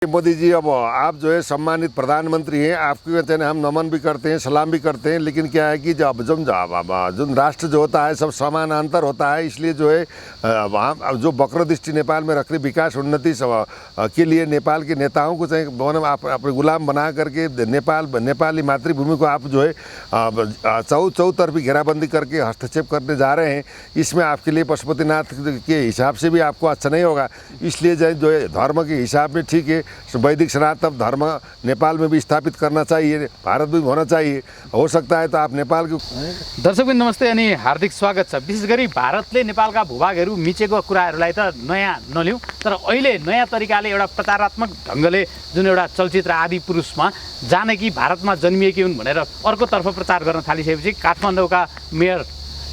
मोदी जी, अब आप जो है सम्मानित प्रधानमंत्री हैं, आपके कहते हैं हम नमन भी करते हैं, सलाम भी करते हैं, लेकिन क्या है कि जब जो राष्ट्र जो होता है सब समानांतर होता है, इसलिए जो है वहाँ जो वक्र दृष्टि नेपाल में रख रही विकास उन्नति के लिए नेपाल के नेताओं को चाहिए आप अपने गुलाम बना करके नेपाली मातृभूमि को आप जो है चौतरफी घेराबंदी करके हस्तक्षेप करने जा रहे हैं। इसमें आपके लिए पशुपतिनाथ के हिसाब से भी आपको अच्छा नहीं होगा। इसलिए जो है धर्म के हिसाब में ठीक है, वैदिक सनातन धर्म नेपाल में भी स्थापित करना चाहिए, भारत में भी होना चाहिए। हो सकता है तो आप नेपाल के दर्शकबिन नमस्ते अनि हार्दिक स्वागत छ। विशेष गरी भारतले नेपालका भूभागहरू मिचेको कुराहरूलाई त नयाँ नलिउँ, तर अहिले नयाँ तरिकाले एउटा प्रचारात्मक ढङ्गले जुन एउटा चलचित्र आदि पुरुषमा जानकी भारतमा जन्मिएकी हुन् भनेर अर्कोतर्फ प्रचार गर्न थालिसकेपछि काठमाडौँका मेयर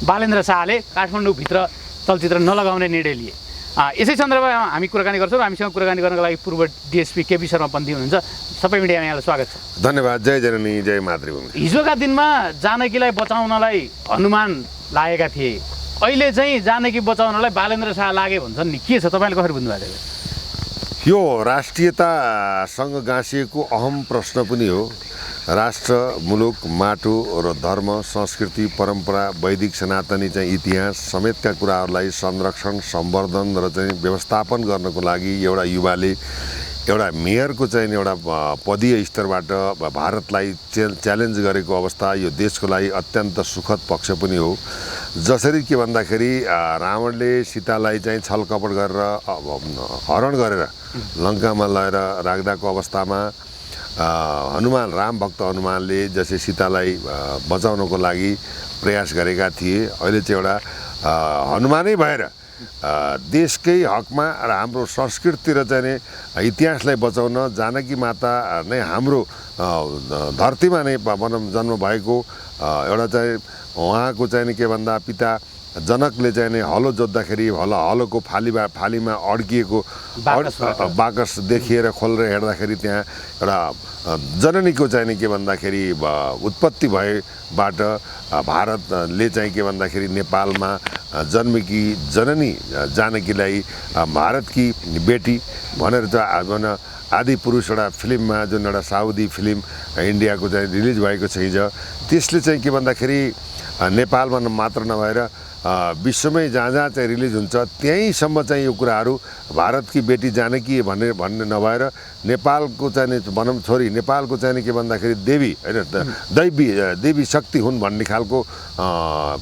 बालेन्द्र शाहले काठमाडौँभित्र चलचित्र नलगाउने निर्णय लिए। यसै सन्दर्भमा हामी कुराकानी गर्छौँ। हामीसँग कुराकानी गर्नको लागि पूर्व डिएसपी केपी शर्मा पन्थी हुनुहुन्छ। सबै मिडियामा यहाँलाई स्वागत छ। धन्यवाद। जय जननी जय मातृभूमि। हिजोका दिनमा जानकीलाई बचाउनलाई हनुमान लागेका थिए, अहिले चाहिँ जानकी बचाउनलाई बालेन्द्र शाह लागे भन्छन् नि, के छ तपाईँले कसरी बुझ्नुभएको छ? यो राष्ट्रियतासँग गाँसिएको अहम प्रश्न पनि हो। राष्ट्र, मुलुक, माटो र धर्म, संस्कृति, परम्परा, वैदिक सनातनी चाहिँ इतिहास समेतका कुराहरूलाई संरक्षण, सम्वर्धन र चाहिँ व्यवस्थापन गर्नको लागि एउटा युवाले एउटा मेयरको चाहिँ एउटा पदीय स्तरबाट भारतलाई च्यालेन्ज गरेको अवस्था यो देशको लागि अत्यन्त सुखद पक्ष पनि हो। जसरी के भन्दाखेरि रावणले सीतालाई चाहिँ छलकपट गरेर हरण गरेर लङ्कामा लगेर राख्दाको अवस्थामा हनुमान, राम भक्त हनुमानले जसरी सीतालाई बचाउनको लागि प्रयास गरेका थिए, अहिले चाहिँ एउटा हनुमानै भएर देशकै हकमा र हाम्रो संस्कृति र चाहिँ इतिहासलाई बचाउन जानकी माता नै हाम्रो धरतीमा नै जन्म भएको एउटा चाहिँ उहाँको चाहिँ के भन्दा पिता जनकले चाहिँ नि हलो जोत्दाखेरि हलोको फालीमा अड्किएको बाकस देखिएर खोलेर हेर्दाखेरि त्यहाँ एउटा जननीको चाहिँ नि के भन्दाखेरि उत्पत्ति भएबाट भारतले चाहिँ के भन्दाखेरि नेपालमा जन्मेकी जननी जानकीलाई भारतकी बेटी भनेर चाहिँ आदि पुरुष एउटा फिल्ममा जुन एउटा साउदी फिल्म इन्डियाको चाहिँ रिलिज भएको छ हिजो, त्यसले चाहिँ के भन्दाखेरि नेपालमा मात्र नभएर विश्वमै जहाँ जहाँ चाहिँ रिलिज हुन्छ त्यहीँसम्म चाहिँ यो कुराहरू भारतकी बेटी जानकी भन्ने नभएर नेपालको चाहिँ भनौँ छोरी नेपालको चाहिँ के भन्दाखेरि देवी होइन देवी शक्ति हुन् भन्ने खालको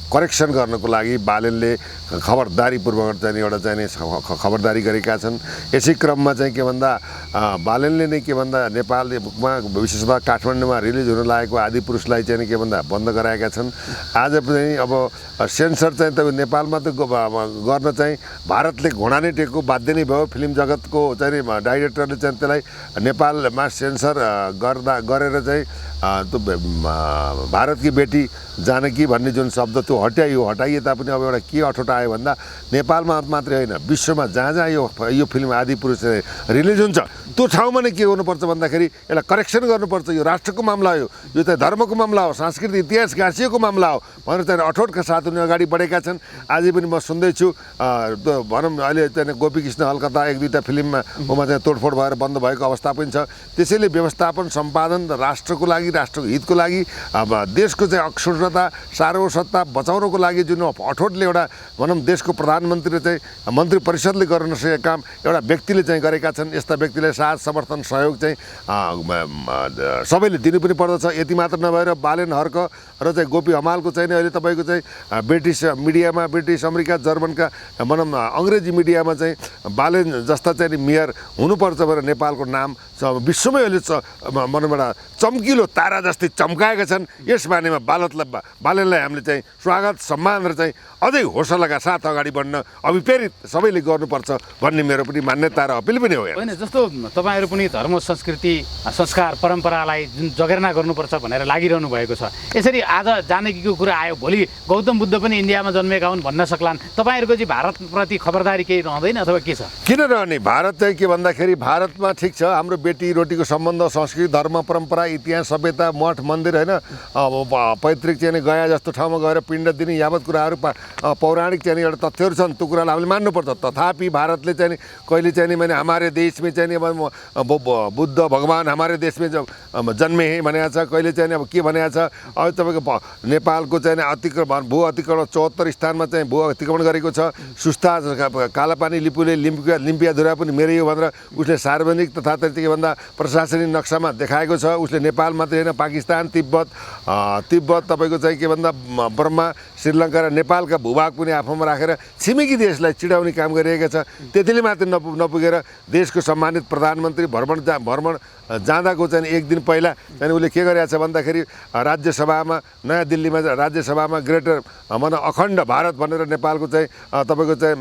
करेक्सन गर्नको लागि बालेनले खबरदारीपूर्वक चाहिँ एउटा चाहिँ खबरदारी गरेका छन्। यसै क्रममा चाहिँ के भन्दा बालेनले नै के भन्दा नेपालमा विशेषतः काठमाडौँमा रिलिज हुन लागेको आदि पुरुषलाई चाहिँ के भन्दा बन्द गराएका छन्। आज पनि अब सेन्सर चाहिँ त नेपालमा त गर्न चाहिँ भारतले घोडा नै टेको बाध्य नै भयो। फिल्म जगतको चाहिँ डाइरेक्टरले चाहिँ त्यसलाई नेपालमा सेन्सर गरेर चाहिँ त्यो भारतकी बेटी जानकी भन्ने जुन शब्द त्यो हटाइए तापनि अब एउटा के अठोट आयो भन्दा नेपालमा मात्रै होइन विश्वमा जहाँ जहाँ यो फिल्म आदि पुरुष रिलिज हुन्छ त्यो ठाउँमा नै के गर्नुपर्छ भन्दाखेरि यसलाई करेक्सन गर्नुपर्छ। यो राष्ट्रको मामला हो, यो चाहिँ धर्मको मामला हो, सांस्कृतिक इतिहास गाँसिएको मामला हो भनेर चाहिँ अठोटका साथ उनी अगाडि बढेका छन्। आजै पनि म सुन्दैछु भनौँ अहिले चाहिँ गोपीकृष्ण हलकता एक दुईवटा फिल्ममा उमा चाहिँ तोडफोड भएर बन्द भएको अवस्था पनि छ। त्यसैले व्यवस्थापन सम्पादन राष्ट्रको लागि, राष्ट्रको हितको लागि, अब देशको चाहिँ अखण्डता सार्वभौमसत्ता बचाउनको लागि जुन अठोटले एउटा भनौँ देशको प्रधानमन्त्रीले चाहिँ मन्त्री परिषदले गर्न नसकेका काम एउटा व्यक्तिले चाहिँ गरेका छन्। यस्ता व्यक्तिलाई साथ समर्थन सहयोग चाहिँ सबैले दिनु पनि पर्दछ। यति मात्र नभएर बालेन हर्क र चाहिँ गोपी हमालको चाहिँ अहिले तपाईँको चाहिँ ब्रिटिस मिडियामा, ब्रिटिस अमेरिका जर्मनका भनौँ अङ्ग्रेजी मिडियामा चाहिँ बालेन जस्ता चाहिँ मेयर हुनुपर्छ भनेर नेपालको नाम विश्वमै अहिले भनौँ एउटा चम्किलो तारा जस्तै चम्काएका छन्। यस बारेमा बालेनलाई हामीले चाहिँ स्वागत, सम्मान र चाहिँ अझै हौसलाका साथ अगाडि बढ्न अभिप्रेरित सबैले गर्नुपर्छ भन्ने मेरो पनि मान्यता र अपिल पनि हो। होइन, जस्तो तपाईँहरू पनि धर्म, संस्कृति, संस्कार, परम्परालाई जुन जगेर्ना गर्नुपर्छ भनेर लागिरहनु भएको छ। यसरी आज जानकीको कुरा आयो, भोलि गौतम बुद्ध पनि इन्डियामा नजन्मेका हुन् भन्न सक्लान्। तपाईँहरूको चाहिँ भारतप्रति खबरदारी केही रहँदैन अथवा के छ? किन रहने? भारत चाहिँ के भन्दाखेरि भारतमा ठिक छ हाम्रो बेटी रोटीको सम्बन्ध, संस्कृति, धर्म, परम्परा, इतिहास, सभ्यता, मठ मन्दिर होइन, पैतृक चाहिँ गया जस्तो ठाउँमा गएर पिण्ड दिने यावत कुराहरू पौराणिक चाहिँ एउटा तथ्यहरू छन्, त्यो कुरालाई हामीले मान्नुपर्छ। तथापि भारतले चाहिँ कहिले चाहिँ मैंने हमारे देश में चाहिँ बुद्ध भगवान हमारे देश में जन्मे हैं भनेको छ, कहिले चाहिँ अब के भनेको छ। अब तपाईँको नेपालको चाहिँ अतिक्रमण भू अतिक्रमण 74 स्थानमा चाहिँ भू अतिक्रमण गरेको छ। सुस्ता कालापानी लिपुले लिम्पियाधुरा पनि मेरै हो भनेर उसले सार्वजनिक तथा के भन्दा प्रशासनिक नक्सामा देखाएको छ। उसले नेपाल मात्रै होइन पाकिस्तान, तिब्बत तपाईँको चाहिँ के भन्दा बर्मा, श्रीलङ्का र नेपालका भूभाग पनि आफूमा राखेर छिमेकी देशलाई चिडाउने काम गरिरहेको छ। त्यतिले मात्रै नपुगेर देशको सम्मानित प्रधानमन्त्री भ्रमण जाँदाको चाहिँ एक दिन पहिला चाहिँ उसले के गरेको छ भन्दाखेरि राज्यसभामा नयाँ दिल्लीमा राज्यसभामा ग्रेटर अखण्ड भारत भनेर नेपालको चाहिँ तपाईँको चाहिँ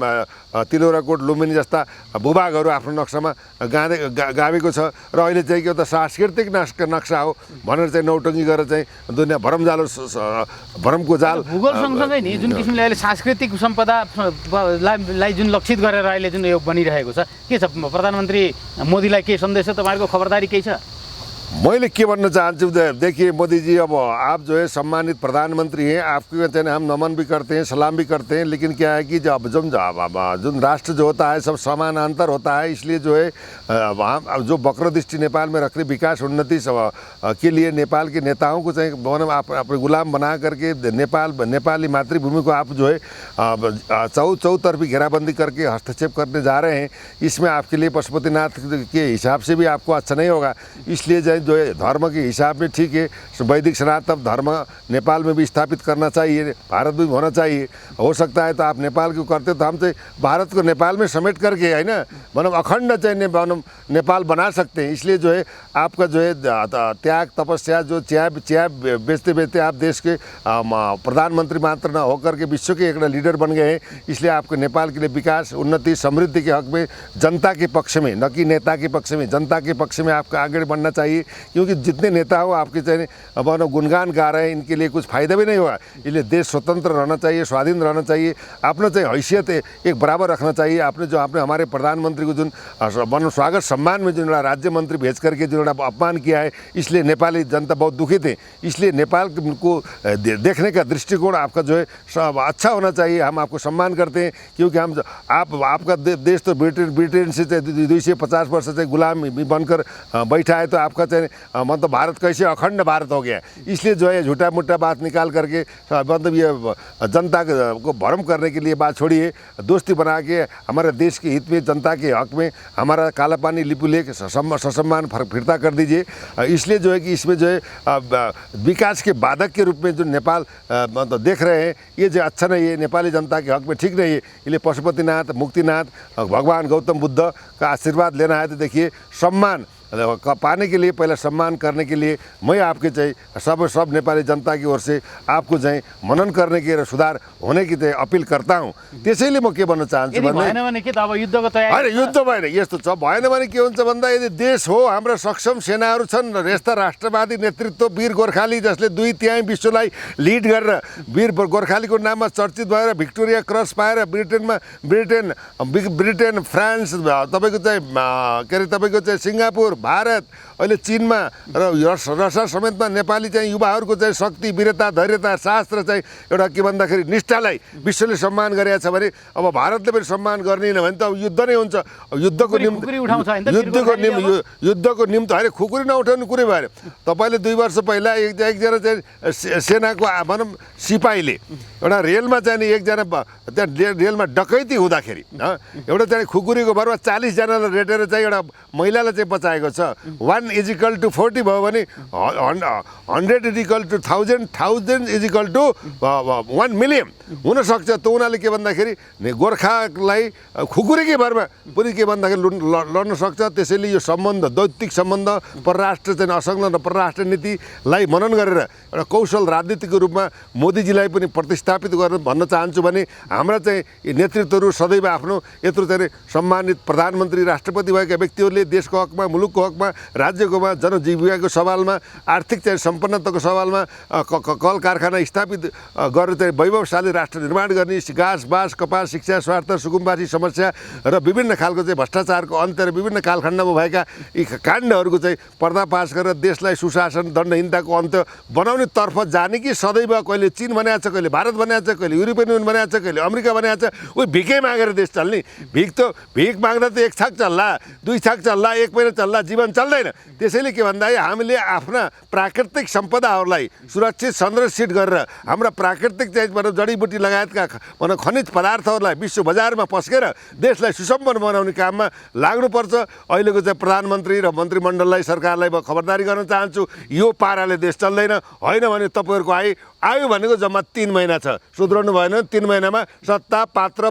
तिलौराकोट, लुम्बिनी जस्ता भूभागहरू आफ्नो नक्सामा गावेको छ। र अहिले चाहिँ के त सांस्कृतिक नक्सा हो भनेर चाहिँ नौटङ्गी गरेर चाहिँ दुनियाँ भ्रमको जाल भूगोल सँगसँगै नि जुन किसिमले अहिले सांस्कृतिक सम्पदालाई जुन लक्षित गरेर अहिले जुन यो बनिरहेको छ, के छ प्रधानमन्त्री मोदीलाई के सन्देश छ? तपाईँहरूको खबरदारी केही छ? मैले के भन्न चाहन्छु, देखिए मोदी जी, अब आप जो है सम्मानित प्रधानमंत्री हैं, आपके कहते हैं हम नमन भी करते हैं, सलाम भी करते हैं, लेकिन क्या है कि जब जो राष्ट्र जो होता है सब समानांतर होता है। इसलिए जो है वहाँ जो वक्र दृष्टि नेपाल में रख रही विकास उन्नति के लिए नेपाल के नेताओं को चाहिए आप अपने गुलाम बना करके नेपाली मातृभूमि को आप जो है चौतरफी घेराबंदी करके हस्तक्षेप करने जा रहे हैं। इसमें आपके लिए पशुपतिनाथ के हिसाब से भी आपको अच्छा नहीं होगा। इसलिए जो है धर्म के हिसाब में ठीक है, वैदिक सनातन धर्म नेपाल में भी स्थापित करना चाहिए, भारत में होना चाहिए। हो सकता है तो आप नेपाल को करते तो हम चाहिँ भारत को नेपाल में समेट करके है ना मतलब अखंड चाहिँ नेपाल बना सकते हैं। इसलिए जो है आपका जो है त्याग तपस्या, जो चाय बेचते बेचते आप देश के प्रधानमंत्री मात्र न होकर के विश्व के एक लीडर बन गए हैं। इसलिए आपको नेपाल के लिए विकास उन्नति समृद्धि के हक में जनता के पक्ष में, न कि नेता के पक्ष में, जनता के पक्ष में आपको आगे बढ़ना चाहिए। क्योंकि जितने नेता हो आपके चाहिए अब गुणगान गा रहे हैं, इनके लिए कुछ फायदा भी नहीं होगा। इसलिए देश स्वतंत्र रहना चाहिए, स्वाधीन रहना चाहिए, अपना चाहिए हैसियत एक बराबर रखना चाहिए। आपने हमारे प्रधानमंत्री को जो स्वागत सम्मान में जो राज्य मंत्री भेज करके जो अपमान किया है, इसलिए नेपाली जनता बहुत दुखित है। इसलिए नेपाल को देखने का दृष्टिकोण आपका जो है अच्छा होना चाहिए। हम आपको सम्मान करते हैं क्योंकि हम आपका देश तो ब्रिटेन से 250 वर्ष से गुलाम बनकर बैठा है, तो आपका मतलब भारत कैसे अखंड भारत हो गया। इसलिए जो है झूठा मूठा बात निकाल करके मतलब ये जनता को भ्रम करने के लिए बात छोड़िए, दोस्ती बना के हमारे देश के हित में, जनता के हक में हमारा काला पानी लिपु लेक ससम्मान फिरता कर दीजिए। इसलिए जो है कि इसमें जो है विकास के बाधक के रूप में जो नेपाल मतलब देख रहे हैं, ये जो अच्छा नहीं है, नेपाली जनता के हक में ठीक नहीं है। इसलिए पशुपतिनाथ, मुक्तिनाथ, भगवान गौतम बुद्ध का आशीर्वाद लेना है तो देखिए सम्मान पाने के लिए, पहले सम्मान करने के लिए मैं आपके चाहिए सब नेपाली जनता की ओर से आपको चाहिँ मनन करने के सुधार होने की चाहिँ अपील करता हूँ। त्यसैले म के भन्न चाहन्छु भने के त अब युद्धको तयारी हैन, युद्ध भएन यस्तो छ। भएन भने के हुन्छ भन्दा यदि देश हो, हाम्रा सक्षम सेनाहरू छन्, यस्ता राष्ट्रवादी नेतृत्व वीर गोर्खाली जसले 2/3 विश्वलाई लिड गरेर वीर गोर्खालीको नाममा चर्चित भएर भिक्टोरिया क्रस पाएर ब्रिटेन फ्रान्स तपाईँको चाहिँ के अरे तपाईँको चाहिँ सिङ्गापुर, भारत, अहिले चीनमा र रसिया समेतमा नेपाली चाहिँ युवाहरूको चाहिँ शक्ति, वीरता, धैर्यता, शास्त्र चाहिँ एउटा के भन्दाखेरि निष्ठालाई विश्वले सम्मान गरेको छ भने अब भारतले पनि सम्मान गर्दैन भने त अब युद्ध नै हुन्छ। युद्धको निम्ति होइन, खुकुरी नउठाउने कुरै भएन। तपाईँले 2 वर्ष पहिला एकजना चाहिँ सेनाको भनौँ सिपाहीले एउटा रेलमा चाहिँ एकजना त्यहाँ रेलमा डकैती हुँदाखेरि एउटा चाहिँ खुकुरीको भरमा 40 जनालाई रेटेर चाहिँ एउटा महिलालाई चाहिँ बचाएको छ। 1 = 40 भयो भने 100 = 1000, 1000 = 1 मिलियन हुनसक्छ। त उनीहरूले के भन्दाखेरि गोर्खालाई खुकुरीकै भरमा पनि के भन्दाखेरि लड्न सक्छ। त्यसैले यो सम्बन्ध, दैत्तिक सम्बन्ध, परराष्ट्र चाहिँ असंलग्न परराष्ट्र नीतिलाई मनन गरेर एउटा कौशल राजनीतिको रूपमा मोदीजीलाई पनि प्रतिस्थापित गर्न भन्न चाहन्छु भने हाम्रा चाहिँ नेतृत्वहरू सदैव आफ्नो यत्रो चाहिँ सम्मानित प्रधानमन्त्री, राष्ट्रपति भएका व्यक्तिहरूले देशको हकमा, मुलुकको मुलुकको हकमा, राज्यकोमा, जनजीविकाको सवालमा, आर्थिक चाहिँ सम्पन्नताको सवालमा कल कारखाना स्थापित गरेर चाहिँ वैभवशाली राष्ट्र निर्माण गर्ने, घाँस बाँस कपास शिक्षा स्वास्थ्य सुकुम्बासी समस्या र विभिन्न खालको चाहिँ भ्रष्टाचारको अन्त्य र विभिन्न कालखण्डमा भएका यी काण्डहरूको चाहिँ पर्दाफास गरेर देशलाई सुशासन दण्डहीनताको अन्त्य बनाउने तर्फ जाने कि सदैव कहिले चीन बनाएको छ, कहिले भारत बनाएको छ, कहिले युरोपियन युनियन बनाएको छ, कहिले अमेरिका बनाएको छ, उही भिकै मागेर देश चल्ने? भिख माग्दा त एक छाक चल्ला, दुई छाक चल्ला, एक महिना चल्ला, जीवन चल्दैन। त्यसैले के भन्दा हामीले आफ्ना प्राकृतिक सम्पदाहरूलाई सुरक्षित संरक्षित गरेर हाम्रा प्राकृतिक चाहिँ जडीबुटी लगायतका खनिज पदार्थहरूलाई विश्व बजारमा पस्केर देशलाई सुसम्पन्न बनाउने काममा लाग्नुपर्छ। अहिलेको चाहिँ प्रधानमन्त्री र मन्त्रीमण्डललाई सरकारलाई म खबरदारी गर्न चाहन्छु, यो पाराले देश चल्दैन। होइन भने तपाईँहरूको आयु भनेको जम्मा 3 महिना छ, सुध्रनु भएन। 3 महिनामा सत्ता पात्र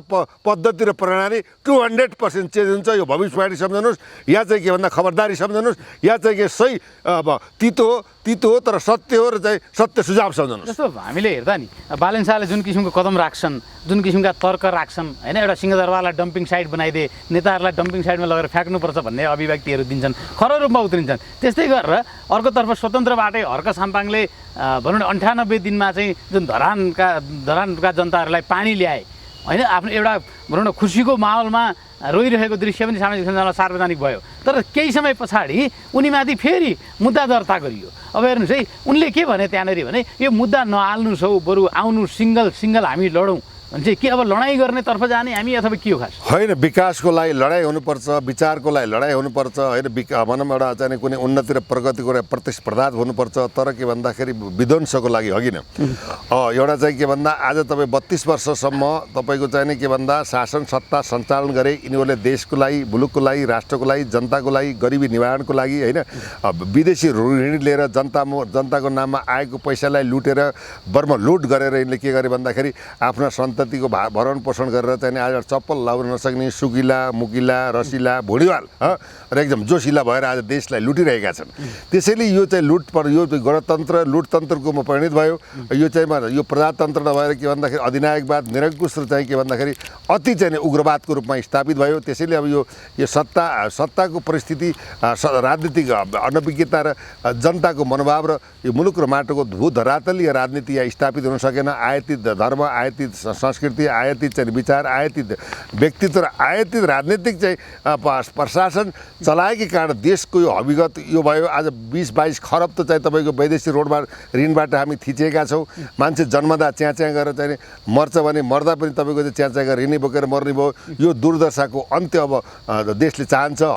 पद्धति र प्रणाली 200% चेन्ज हुन्छ। यो भविष्यवाणी सम्झनुहोस्, या चाहिँ के भन्दा खबरदारी सम्झनुहोस्, या चाहिँ के सही अब तितो हो तर सत्य हो र चाहिँ सत्य सुझाव सम्झनुहोस्। जस्तो हामीले हेर्दा नि बालेन शाहले जुन किसिमको कदम राख्छन्, जुन किसिमका तर्क राख्छन्, होइन, एउटा सिंहदरबारलाई डम्पिङ साइट बनाइदिए, नेताहरूलाई डम्पिङ साइटमा लगेर फ्याँक्नुपर्छ भन्ने अभिव्यक्तिहरू दिन्छन्, खरो रूपमा उत्रिन्छन्। त्यस्तै गरेर अर्कोतर्फ स्वतन्त्रबाटै हर्क साम्पाङले भनौँ न 98 दिनमा चाहिँ जुन धरानका जनताहरूलाई पानी ल्याए, होइन, आफ्नो एउटा भनौँ न खुसीको माहौलमा रोइरहेको दृश्य पनि सामाजिक सञ्जालमा सार्वजनिक भयो। तर केही समय पछाडि उनीमाथि फेरि मुद्दा दर्ता गरियो। अब हेर्नुहोस् है, उनले के भने त्यहाँनिर भने यो मुद्दा नहाल्नुहोस् हौ, बरु आउनु सिङ्गल हामी लडौँ भने चाहिँ के अब लडाइँ गर्नेतर्फ जाने हामी अथवा के हो? खास होइन, विकासको लागि लडाइँ हुनुपर्छ, विचारको लागि लडाइँ हुनुपर्छ, होइन, भनौँ एउटा चाहिँ कुनै उन्नति र प्रगतिको एउटा प्रतिस्पर्धा हुनुपर्छ। तर के भन्दाखेरि विध्वंसको लागि हगिन। एउटा चाहिँ के भन्दा आज तपाईँ 32 वर्षसम्म तपाईँको चाहिँ नि के भन्दा शासन सत्ता सञ्चालन गरे, यिनीहरूले देशको लागि, मुलुकको लागि, राष्ट्रको लागि, जनताको लागि, गरिबी निवारणको लागि, होइन, विदेशी ऋण लिएर जनताको नाममा आएको पैसालाई लुटेर बर्मा लुट गरेर यिनले के गरे भन्दाखेरि आफ्ना सन्ततिको भरण पोषण गरेर चाहिँ आज चप्पल लाउन नसक्ने सुकिला मुकिला रसिला भुँडीवाल र एकदम जोसिला भएर आज देशलाई लुटिरहेका छन्। त्यसैले यो चाहिँ यो गणतन्त्र लुटतन्त्रकोमा परिणत भयो। यो चाहिँ यो प्रजातन्त्र नभएर के भन्दाखेरि अधिनायकवाद निरङ्कुश र चाहिँ के भन्दाखेरि अति चाहिँ उग्रवादको रूपमा स्थापित भयो। त्यसैले अब यो सत्ताको परिस्थिति, राजनीतिक अनभिज्ञता र जनताको मनोभाव र यो मुलुक र माटोको भू धरातलीय राजनीति यहाँ स्थापित हुन सकेन। आयातित धर्म, आयातित संस्कृति, आयातित चाहिँ विचार, आयातित व्यक्तित्व र आयातित राजनीतिक चाहिँ प्रशासन चलाएकै कारण देशको यो अभिगत यो भयो। आज 20-22 खरब त चाहिँ तपाईँको वैदेशिक ऋणबाट हामी थिचेका छौँ। मान्छे जन्मदा च्याँ गरेर चाहिँ मर्छ भने मर्दा पनि तपाईँको चाहिँ च्याँ गरेर ऋणी बोकेर मर्ने भयो। यो दुर्दशाको अन्त्य अब देशले चाहन्छ।